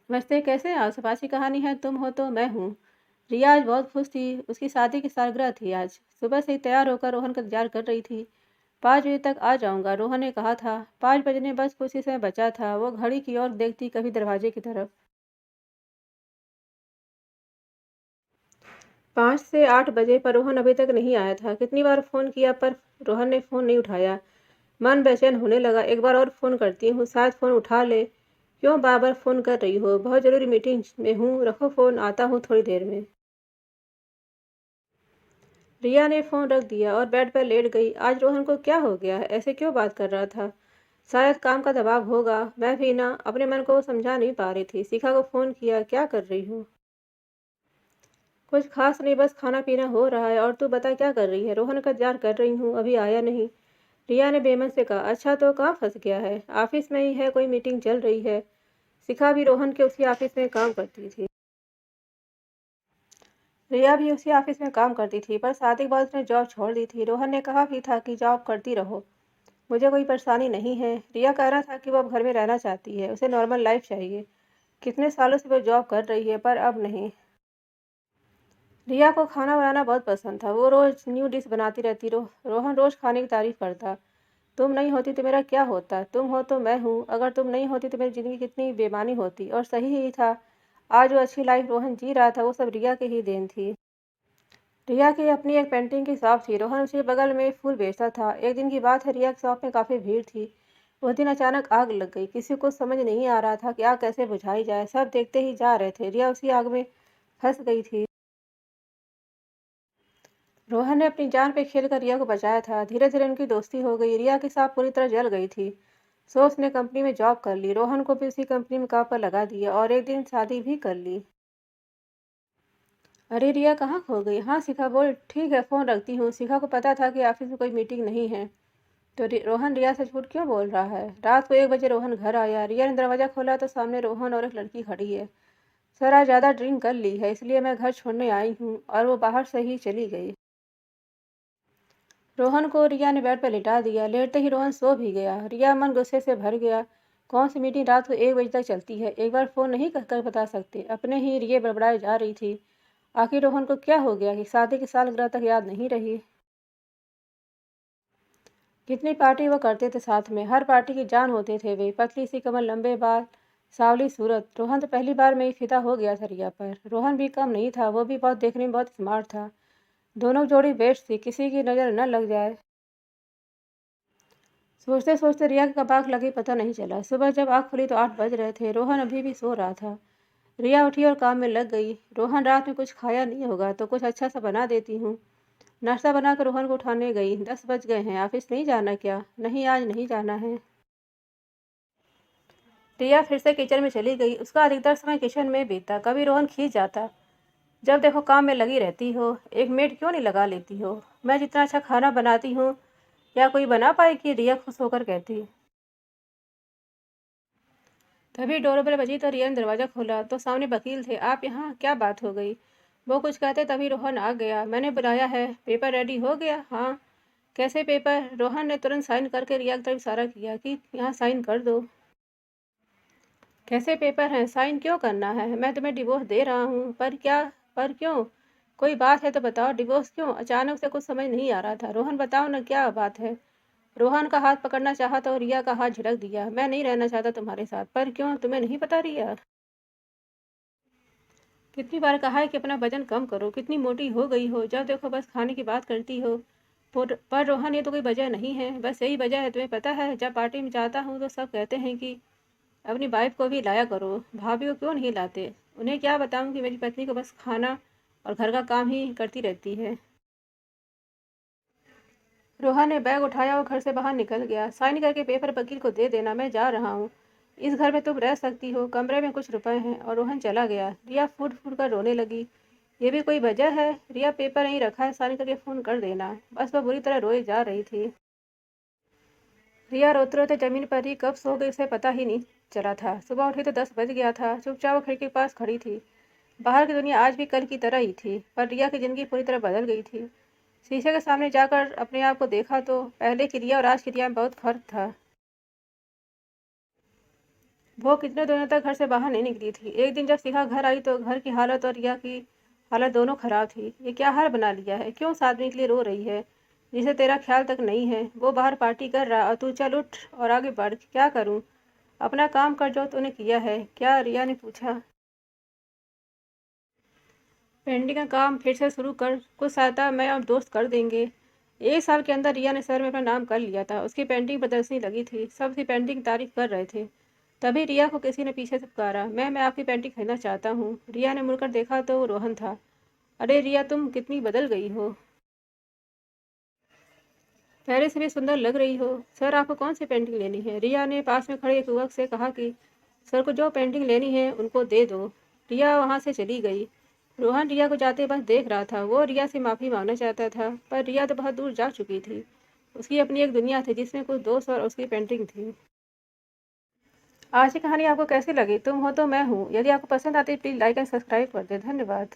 नमस्ते, कैसे हैं आप? सपासी कहानी है तुम हो तो मैं हूँ। रिया आज बहुत खुश थी। उसकी शादी की सालगिरह थी आज। सुबह से ही तैयार होकर रोहन का इंतजार कर रही थी। 5 बजे तक आ जाऊंगा, रोहन ने कहा था। 5 बजने बस कुछ ही समय बचा था। वो घड़ी की ओर देखती, कभी दरवाजे की तरफ। 5 से 8 बजे पर रोहन अभी तक नहीं आया था। कितनी बार फोन किया पर रोहन ने फोन नहीं उठाया। मन बेचैन होने लगा। एक बार और फोन करती हूँ, शायद फोन उठा ले। क्यों बार बार फोन कर रही हो? बहुत जरूरी मीटिंग में हूँ, रखो फोन, आता हूँ थोड़ी देर में। रिया ने फोन रख दिया और बेड पर लेट गई। आज रोहन को क्या हो गया है? ऐसे क्यों बात कर रहा था? शायद काम का दबाव होगा। मैं भी ना अपने मन को समझा नहीं पा रही थी। शिखा को फोन किया, क्या कर रही हो? कुछ खास नहीं, बस खाना पीना हो रहा है। और तू बता क्या कर रही है? रोहन का इंतजार कर रही हूँ, अभी आया नहीं। रिया ने बेमन से कहा। अच्छा, तो कहाँ फंस गया है? ऑफिस में ही है, कोई मीटिंग चल रही है। शिखा भी रोहन के उसी ऑफिस में काम करती थी। रिया भी उसी ऑफिस में काम करती थी, पर शादी के बाद उसने जॉब छोड़ दी थी। रोहन ने कहा भी था कि जॉब करती रहो, मुझे कोई परेशानी नहीं है। रिया कह रहा था कि वो अब घर में रहना चाहती है, उसे नॉर्मल लाइफ चाहिए। कितने सालों से वो जॉब कर रही है, पर अब नहीं। रिया को खाना बनाना बहुत पसंद था। वो रोज न्यू डिश बनाती रहती। रोहन रोज खाने की तारीफ करता। तुम नहीं होती तो मेरा क्या होता? तुम हो तो मैं हूँ, अगर तुम नहीं होती तो मेरी जिंदगी कितनी बेमानी होती। और सही ही था। आज जो अच्छी लाइफ रोहन जी रहा था, वो सब रिया की ही देन थी। रिया की अपनी एक पेंटिंग की शॉप थी। रोहन उसके बगल में फूल बेचता था। एक दिन की बात है, रिया की शॉप में काफ़ी भीड़ थी। उस दिन अचानक आग लग गई। किसी को समझ नहीं आ रहा था कि आग कैसे बुझाई जाए। सब देखते ही जा रहे थे। रिया उसी आग में फंस गई थी। रोहन ने अपनी जान पे खेलकर रिया को बचाया था। धीरे धीरे उनकी दोस्ती हो गई। रिया की शॉप पूरी तरह जल गई थी। सो उसने कंपनी में जॉब कर ली। रोहन को भी उसी कंपनी में काम पर लगा दिया और एक दिन शादी भी कर ली। अरे रिया कहाँ खो गई? हाँ शिखा बोल। ठीक है, फ़ोन रखती हूँ। शिखा को पता था कि ऑफिस में कोई मीटिंग नहीं है। तो रोहन रिया से झूठ क्यों बोल रहा है? रात को 1 बजे रोहन घर आया। रिया ने दरवाज़ा खोला तो सामने रोहन और एक लड़की खड़ी है। सर, आज ज़्यादा ड्रिंक कर ली है, इसलिए मैं घर छोड़ने आई हूँ। और वो बाहर से ही चली गई। रोहन को रिया ने बेड पर लिटा दिया। लेटते ही रोहन सो भी गया। रिया मन गुस्से से भर गया। कौन सी मीटिंग रात को 1 बजे तक चलती है? एक बार फ़ोन नहीं कर बता सकते? अपने ही रिया बड़बड़ाए जा रही थी। आखिर रोहन को क्या हो गया कि शादी की सालगिरह तक याद नहीं रही? कितनी पार्टी वो करते थे साथ में। हर पार्टी की जान होते थे वे। पतली सी कमर, लंबे बाल, सावली सूरत। रोहन तो पहली बार में ही फिदा हो गया था रिया पर। रोहन भी कम नहीं था, वो भी बहुत देखने में बहुत स्मार्ट था। दोनों की जोड़ी बेस्ट थी, किसी की नज़र न लग जाए। सोचते सोचते रिया की कब आँख लगी पता नहीं चला। सुबह जब आँख खुली तो 8 बज रहे थे। रोहन अभी भी सो रहा था। रिया उठी और काम में लग गई। रोहन, रात में कुछ खाया नहीं होगा तो कुछ अच्छा सा बना देती हूँ। नाश्ता बनाकर रोहन को उठाने गई। 10 बज गए हैं, ऑफिस नहीं जाना क्या? नहीं, आज नहीं जाना है। रिया फिर से किचन में चली गई। उसका अधिकतर समय किचन में बीता। कभी रोहन खींच जाता। जब देखो काम में लगी रहती हो, एक मेड क्यों नहीं लगा लेती हो? मैं जितना अच्छा खाना बनाती हूँ, क्या कोई बना पाएगी? रिया खुश होकर कहती। तभी डोरबेल बजी तो रिया ने दरवाजा खोला तो सामने वकील थे। आप यहाँ? क्या बात हो गई? वो कुछ कहते तभी रोहन आ गया। मैंने बुलाया है। पेपर रेडी हो गया? हाँ। कैसे पेपर? रोहन ने तुरंत साइन करके रिया की तरफ इशारा किया कि यहाँ साइन कर दो। कैसे पेपर हैं? साइन क्यों करना है? मैं तुम्हें डिवोर्स दे रहा हूँ। पर क्या? पर क्यों? कोई बात है तो बताओ। डिवोर्स क्यों? अचानक से कुछ समझ नहीं आ रहा था। रोहन, बताओ ना, क्या बात है? रोहन का हाथ पकड़ना चाहा तो रिया का हाथ झटक दिया। मैं नहीं रहना चाहता तुम्हारे साथ। पर क्यों? तुम्हें नहीं पता रिया? कितनी बार कहा है कि अपना वजन कम करो। कितनी मोटी हो गई हो, जब देखो बस खाने की बात करती हो। पर रोहन, ये तो कोई वजह नहीं है। बस यही वजह है। तुम्हें पता है, जब पार्टी में जाता हूँ तो सब कहते हैं कि अपनी वाइफ को भी लाया करो। भाभी को क्यों नहीं लाते? उन्हें क्या बताऊँ कि मेरी पत्नी को बस खाना और घर का काम ही करती रहती है। रोहन ने बैग उठाया और घर से बाहर निकल गया। साइन करके पेपर वकील को दे देना, मैं जा रहा हूँ। इस घर में तुम रह सकती हो, कमरे में कुछ रुपए हैं। और रोहन चला गया। रिया फूट फूट कर रोने लगी। ये भी कोई वजह है? रिया, पेपर यहीं रखा है, साइन करके फ़ोन कर देना। बस वह बुरी तरह रोई जा रही थी। रिया रोते रोते जमीन पर ही कब सो गई उसे पता ही नहीं चला था। सुबह उठी तो 10 बज गया था। चुपचाप वो खिड़की के पास खड़ी थी। बाहर की दुनिया आज भी कल की तरह ही थी, पर रिया की जिंदगी पूरी तरह बदल गई थी। शीशे के सामने जाकर अपने आप को देखा तो पहले की रिया और आज की रिया में बहुत फर्क था। वो कितने दिनों तक घर से बाहर नहीं निकली थी। एक दिन जब शिखा घर आई तो घर की हालत और रिया की हालत दोनों खराब थी। ये क्या हाल बना लिया है? क्यों उस आदमी के लिए रो रही है जिसे तेरा ख्याल तक नहीं है? वो बाहर पार्टी कर रहा और तू चल उठ और आगे बढ़। क्या करूं? अपना काम कर जो तूने किया है। क्या? रिया ने पूछा। पेंटिंग का काम फिर से शुरू कर। कुछ सहायता मैं और दोस्त कर देंगे। 1 साल के अंदर रिया ने शहर में अपना नाम कर लिया था। उसकी पेंटिंग प्रदर्शनी लगी थी, सब उसकी पेंटिंग की तारीफ कर रहे थे। तभी रिया को किसी ने पीछे से पुकारा, मैं आपकी पेंटिंग खरीदना चाहता हूँ। रिया ने मुड़कर देखा तो वो रोहन था। अरे रिया, तुम कितनी बदल गई हो। पहले से भी सुंदर लग रही हो। सर, आपको कौन सी पेंटिंग लेनी है? रिया ने पास में खड़े एक युवक से कहा कि सर को जो पेंटिंग लेनी है उनको दे दो। रिया वहाँ से चली गई। रोहन रिया को जाते बस देख रहा था। वो रिया से माफ़ी मांगना चाहता था, पर रिया तो बहुत दूर जा चुकी थी। उसकी अपनी एक दुनिया थी जिसमें कुछ दोस्त और उसकी पेंटिंग थी। आज की कहानी आपको कैसी लगी? तुम हो तो मैं हूँ। यदि आपको पसंद आती है प्लीज़ लाइक एंड सब्सक्राइब कर दे। धन्यवाद।